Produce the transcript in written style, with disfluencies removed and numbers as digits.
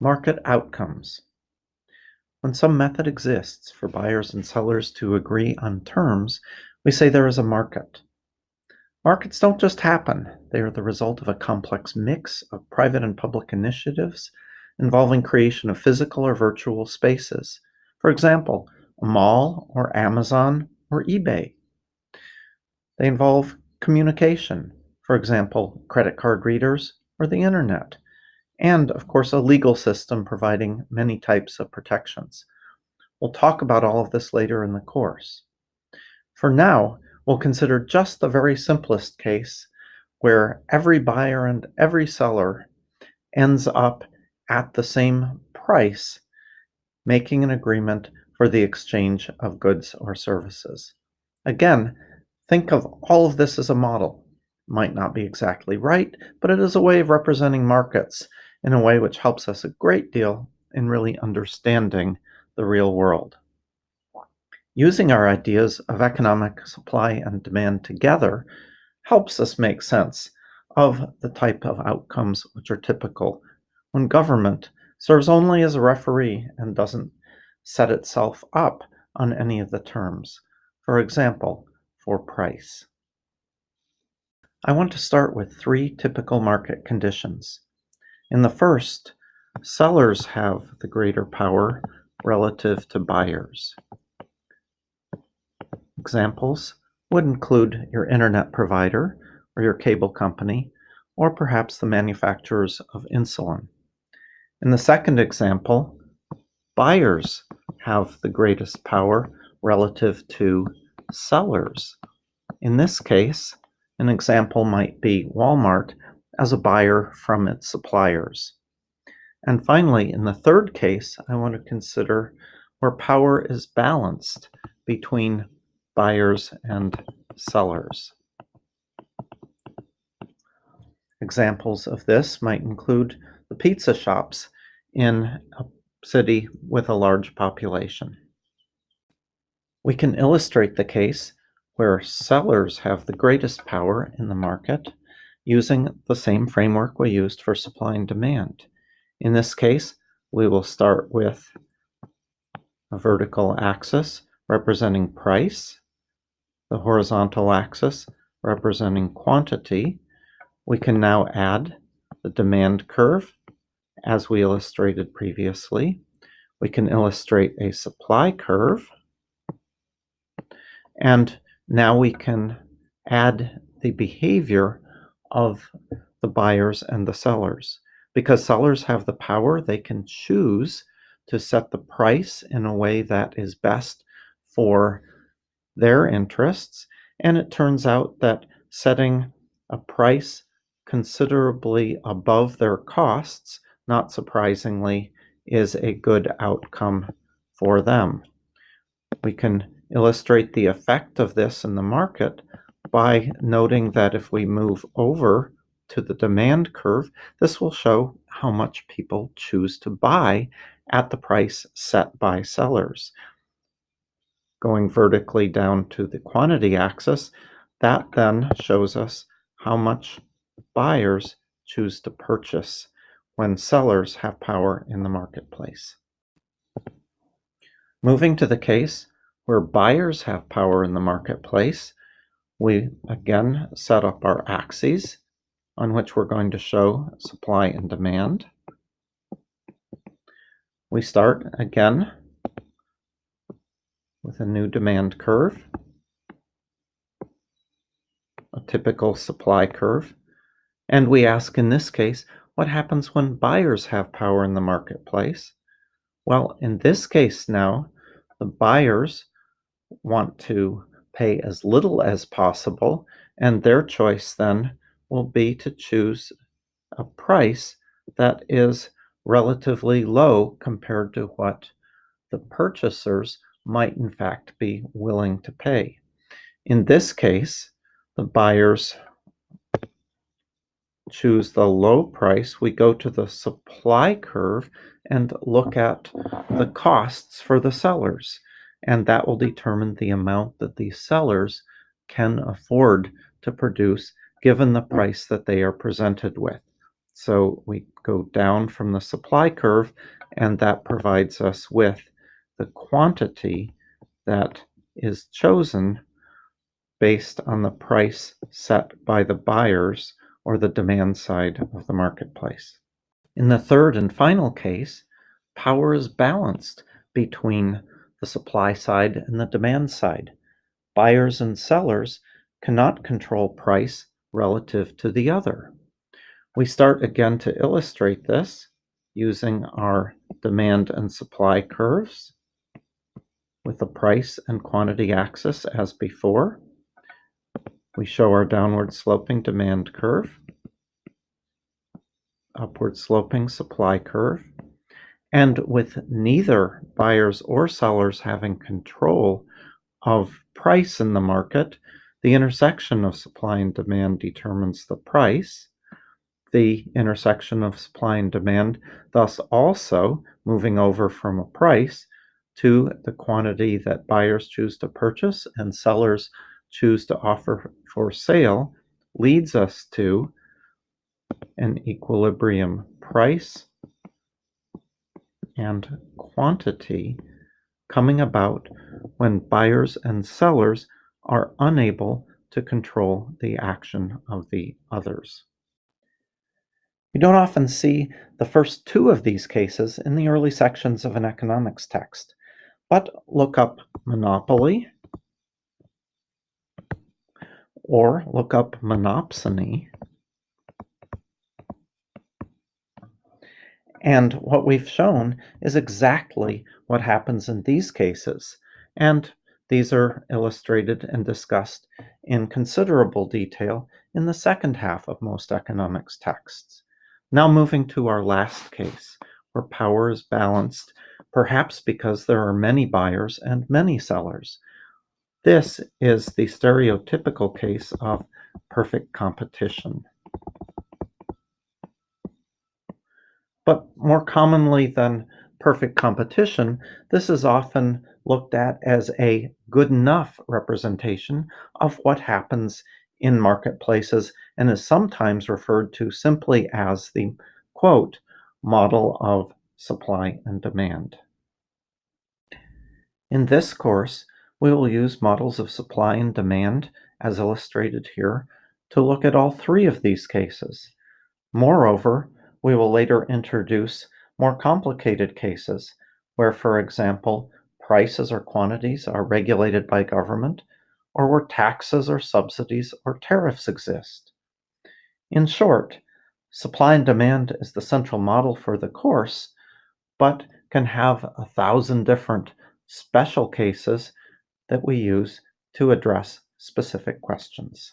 Market outcomes. When some method exists for buyers and sellers to agree on terms, we say there is a market. Markets don't just happen, they are the result of a complex mix of private and public initiatives involving creation of physical or virtual spaces. For example, a mall or Amazon or eBay. They involve communication, for example, credit card readers or the internet, and of course, a legal system providing many types of protections. We'll talk about all of this later in the course. For now, we'll consider just the very simplest case where every buyer and every seller ends up at the same price, making an agreement for the exchange of goods or services. Again, think of all of this as a model. Might not be exactly right, but it is a way of representing markets in a way which helps us a great deal in really understanding the real world. Using our ideas of economic supply and demand together helps us make sense of the type of outcomes which are typical when government serves only as a referee and doesn't set itself up on any of the terms. For example, for price. I want to start with three typical market conditions. In the first, sellers have the greater power relative to buyers. Examples would include your internet provider or your cable company, or perhaps the manufacturers of insulin. In the second example, buyers have the greatest power relative to sellers. In this case, an example might be Walmart as a buyer from its suppliers. And finally, in the third case, I want to consider where power is balanced between buyers and sellers. Examples of this might include the pizza shops in a city with a large population. We can illustrate the case where sellers have the greatest power in the market using the same framework we used for supply and demand. In this case, we will start with a vertical axis representing price, the horizontal axis representing quantity. We can now add the demand curve as we illustrated previously. We can illustrate a supply curve, and now we can add the behavior of the buyers and the sellers. Because sellers have the power, they can choose to set the price in a way that is best for their interests. And it turns out that setting a price considerably above their costs, not surprisingly, is a good outcome for them. We can illustrate the effect of this in the market by noting that if we move over to the demand curve, this will show how much people choose to buy at the price set by sellers. Going vertically down to the quantity axis, that then shows us how much buyers choose to purchase when sellers have power in the marketplace. Moving to the case where buyers have power in the marketplace, we again set up our axes on which we're going to show supply and demand. We start again with a new demand curve, a typical supply curve, and we ask in this case, what happens when buyers have power in the marketplace? Well, in this case now, the buyers want to pay as little as possible, and their choice then will be to choose a price that is relatively low compared to what the purchasers might in fact be willing to pay. In this case, the buyers choose the low price. We go to the supply curve and look at the costs for the sellers, and that will determine the amount that the sellers can afford to produce given the price that they are presented with. So we go down from the supply curve, and that provides us with the quantity that is chosen based on the price set by the buyers or the demand side of the marketplace. In the third and final case, power is balanced between the supply side and the demand side. Buyers and sellers cannot control price relative to the other. We start again to illustrate this using our demand and supply curves with the price and quantity axis as before. We show our downward sloping demand curve, upward sloping supply curve, and with neither buyers or sellers having control of price in the market, the intersection of supply and demand determines the price. The intersection of supply and demand, thus also moving over from a price to the quantity that buyers choose to purchase and sellers choose to offer for sale, leads us to an equilibrium price and quantity coming about when buyers and sellers are unable to control the action of the others. We don't often see the first two of these cases in the early sections of an economics text, but look up monopoly or look up monopsony, and what we've shown is exactly what happens in these cases, and these are illustrated and discussed in considerable detail in the second half of most economics texts. Now moving to our last case, where power is balanced, perhaps because there are many buyers and many sellers. This is the stereotypical case of perfect competition. But more commonly than perfect competition, this is often looked at as a good enough representation of what happens in marketplaces and is sometimes referred to simply as the, quote, model of supply and demand. In this course, we will use models of supply and demand, as illustrated here, to look at all three of these cases. Moreover, we will later introduce more complicated cases where, for example, prices or quantities are regulated by government, or where taxes or subsidies or tariffs exist. In short, supply and demand is the central model for the course, but can have 1,000 different special cases that we use to address specific questions.